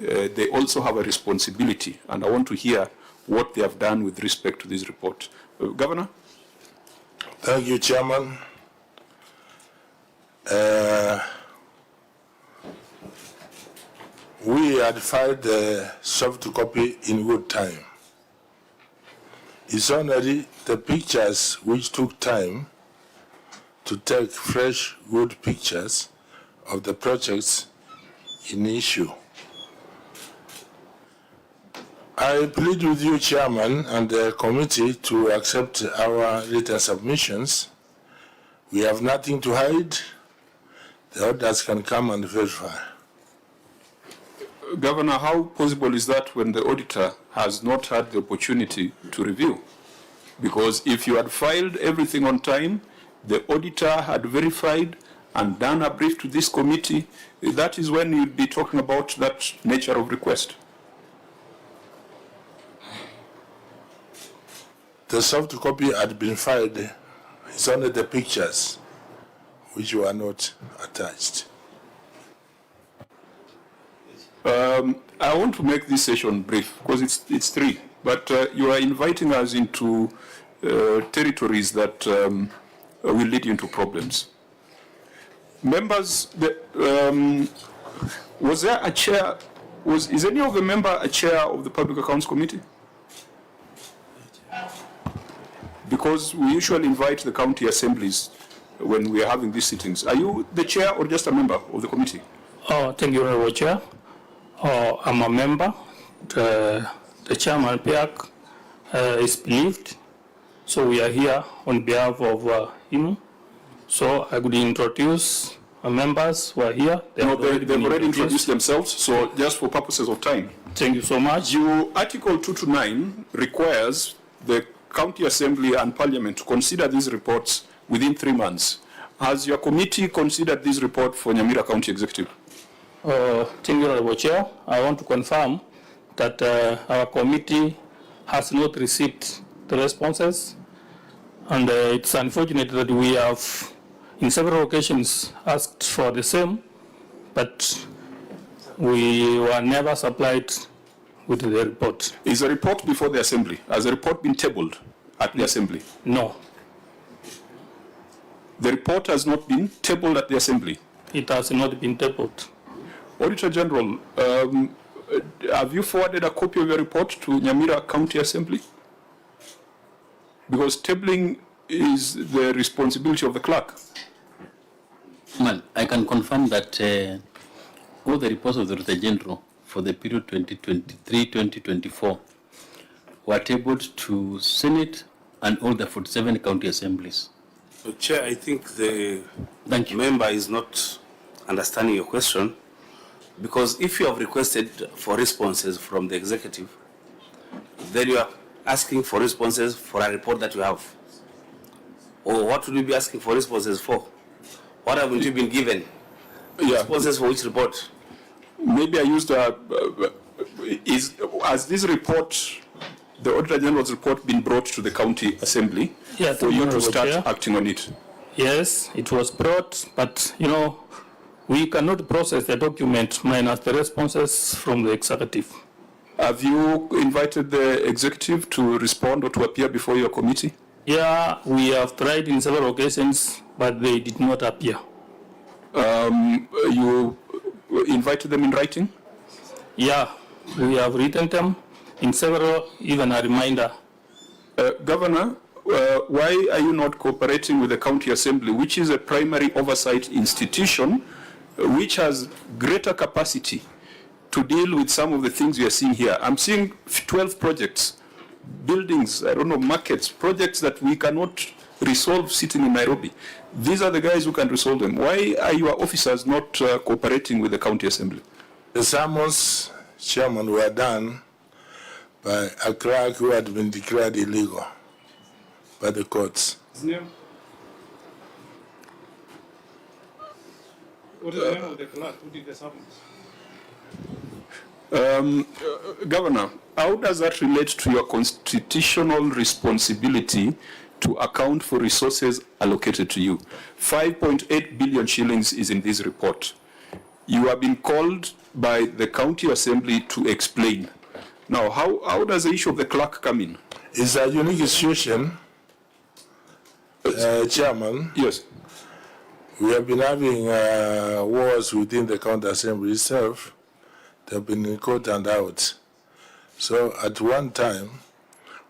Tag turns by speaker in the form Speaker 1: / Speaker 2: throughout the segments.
Speaker 1: they also have a responsibility, and I want to hear what they have done with respect to this report. Governor?
Speaker 2: Thank you, Chairman. We had filed the soft copy in good time. It's only the pictures which took time to take fresh, good pictures of the projects in issue. I plead with you, Chairman, and the committee to accept our written submissions. We have nothing to hide. The auditors can come and verify.
Speaker 1: Governor, how possible is that when the auditor has not had the opportunity to review? Because if you had filed everything on time, the auditor had verified and done a brief to this committee, that is when you'd be talking about that nature of request.
Speaker 2: The soft copy had been filed. It's only the pictures which were not attached.
Speaker 1: I want to make this session brief because it's 3, but you are inviting us into territories that will lead you into problems. Members, was there a chair? Is any of the member a chair of the Public Accounts Committee? Because we usually invite the county assemblies when we are having these sittings. Are you the chair or just a member of the committee?
Speaker 3: Oh, thank you very much, Chair. I'm a member. The chairman, Piak, is believed. So we are here on behalf of him. So I could introduce members who are here.
Speaker 1: They've already introduced themselves, so just for purposes of time.
Speaker 3: Thank you so much.
Speaker 1: Article 2 to 9 requires the County Assembly and Parliament to consider these reports within 3 months. Has your committee considered this report for Nyamira County Executive?
Speaker 3: Thank you, Honorable Chair. I want to confirm that our committee has not received the responses, and it's unfortunate that we have, in several occasions, asked for the same, but we were never supplied with the report.
Speaker 1: Is the report before the Assembly? Has the report been tabled at the Assembly?
Speaker 3: No.
Speaker 1: The report has not been tabled at the Assembly?
Speaker 3: It has not been tabled.
Speaker 1: Auditor General, have you forwarded a copy of your report to Nyamira County Assembly? Because tabling is the responsibility of the clerk.
Speaker 4: Well, I can confirm that all the reports of the Auditor General for the period 2023-2024 were tabled to Senate and all the 47 county assemblies.
Speaker 5: Chair, I think the member is not understanding your question, because if you have requested for responses from the executive, then you are asking for responses for a report that you have. Or what would you be asking for responses for? What haven't you been given? Responses for which report?
Speaker 1: Maybe I used has this report, the Auditor General's report, been brought to the County Assembly for you to start acting on it?
Speaker 3: Yes, it was brought, but we cannot process the document minus the responses from the executive.
Speaker 1: Have you invited the executive to respond or to appear before your committee?
Speaker 3: Yeah, we have tried in several occasions, but they did not appear.
Speaker 1: You invited them in writing?
Speaker 3: Yeah, we have written them in several, even a reminder.
Speaker 1: Governor, why are you not cooperating with the County Assembly, which is a primary oversight institution, which has greater capacity to deal with some of the things we are seeing here? I'm seeing 12 projects, buildings, markets, projects that we cannot resolve sitting in Nairobi. These are the guys who can resolve them. Why are your officers not cooperating with the County Assembly?
Speaker 2: The summons, Chairman, were done by a clerk who had been declared illegal by the courts.
Speaker 6: His name? What is the name of the clerk who did the summons?
Speaker 1: Governor, how does that relate to your constitutional responsibility to account for resources allocated to you? 5.8 billion shillings is in this report. You have been called by the county assembly to explain. Now, how does the issue of the clerk come in?
Speaker 2: It's a unique situation, Chairman.
Speaker 1: Yes.
Speaker 2: We have been having wars within the county assembly itself. They have been in court and out. So at one time,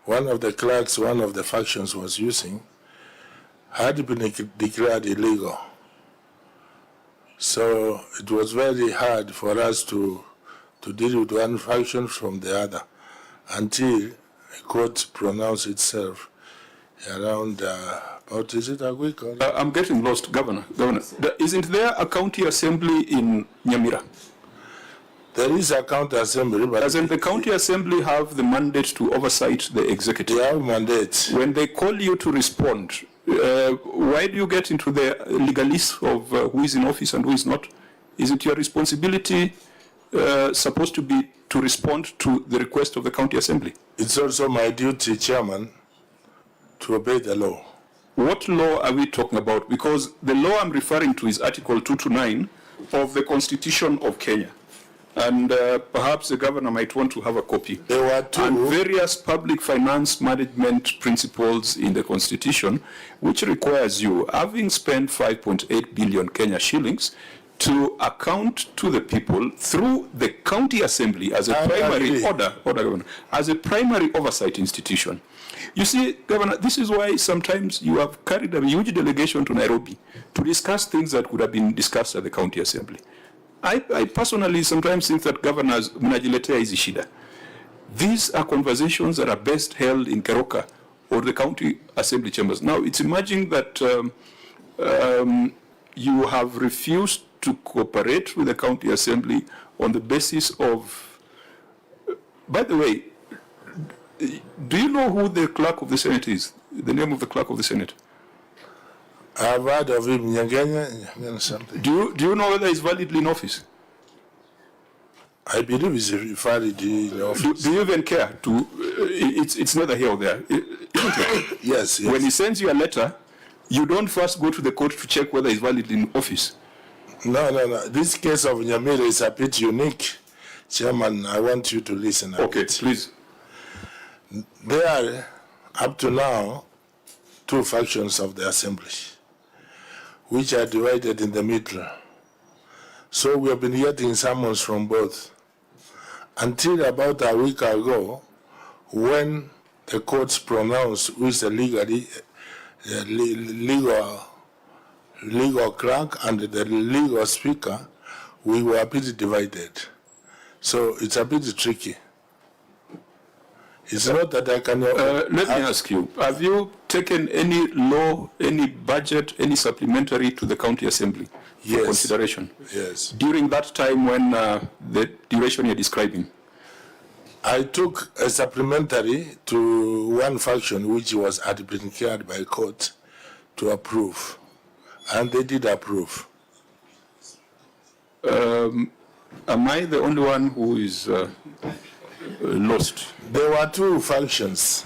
Speaker 2: one of the clerks, one of the factions was using, had been declared illegal. So it was very hard for us to deal with one faction from the other until a court pronounced itself around, about, is it a week? Or
Speaker 1: I'm getting lost, Governor. Isn't there a county assembly in Nyamira?
Speaker 2: there is a county assembly, but
Speaker 1: Doesn't the county assembly have the mandate to oversight the executive?
Speaker 2: they have mandates.
Speaker 1: When they call you to respond, why do you get into the legalist of who is in office and who is not? Isn't your responsibility supposed to be to respond to the request of the county assembly?
Speaker 2: It's also my duty, Chairman, to obey the law.
Speaker 1: What law are we talking about? Because the law I'm referring to is Article 229 of the Constitution of Kenya. And perhaps the governor might want to have a copy.
Speaker 2: There were two.
Speaker 1: And various public finance management principles in the Constitution, which requires you, having spent 5.8 billion Kenya shillings, to account to the people through the county assembly as a primary Governor, as a primary oversight institution. You see, Governor, this is why sometimes you have carried a huge delegation to Nairobi to discuss things that could have been discussed at the county assembly. I personally sometimes think that governors mnajiletea hizi shida. These are conversations that are best held in Keroka or the county assembly chambers. Now, it's emerging that you have refused to cooperate with the county assembly on the basis of, by the way, do you know who the clerk of the Senate is? The name of the clerk of the Senate?
Speaker 2: I've heard of him, Nyangenya something.
Speaker 1: Do you know whether he's validly in office?
Speaker 2: I believe he's valid in office.
Speaker 1: Do you even care to, it's neither here or there, isn't it?
Speaker 2: Yes, yes.
Speaker 1: When he sends you a letter, you don't first go to the court to check whether he's validly in office.
Speaker 2: No. This case of Nyamira is a bit unique. Chairman, I want you to listen.
Speaker 1: Okay, please.
Speaker 2: There are, up to now, two factions of the assembly, which are divided in the middle. So we have been getting summons from both. Until about a week ago, when the courts pronounced who is the legal clerk and the legal speaker, we were a bit divided. So it's a bit tricky. It's not that I can...
Speaker 1: let me ask you, have you taken any law, any budget, any supplementary to the county assembly for consideration?
Speaker 2: Yes.
Speaker 1: During that time when the duration you're describing?
Speaker 2: I took a supplementary to one faction which had been cleared by court to approve, and they did approve.
Speaker 1: Am I the only one who is lost?
Speaker 2: There were two functions.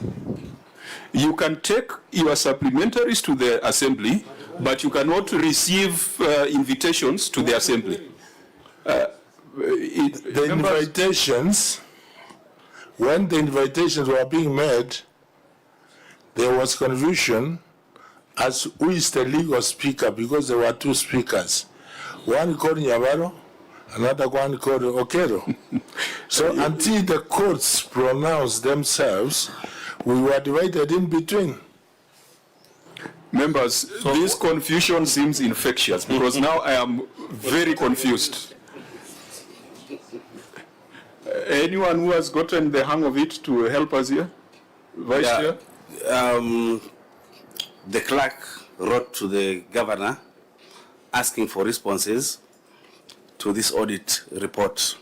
Speaker 1: You can take your supplementaries to the assembly, but you cannot receive invitations to the assembly.
Speaker 2: The invitations, when the invitations were being made, there was confusion as who is the legal speaker, because there were two speakers. One called Nyamira, another one called Okero. So until the courts pronounced themselves, we were divided in between.
Speaker 1: Members, this confusion seems infectious because now I am very confused. Anyone who has gotten the hang of it to help us here? Vice Chair?
Speaker 5: The clerk wrote to the governor asking for responses to this audit report.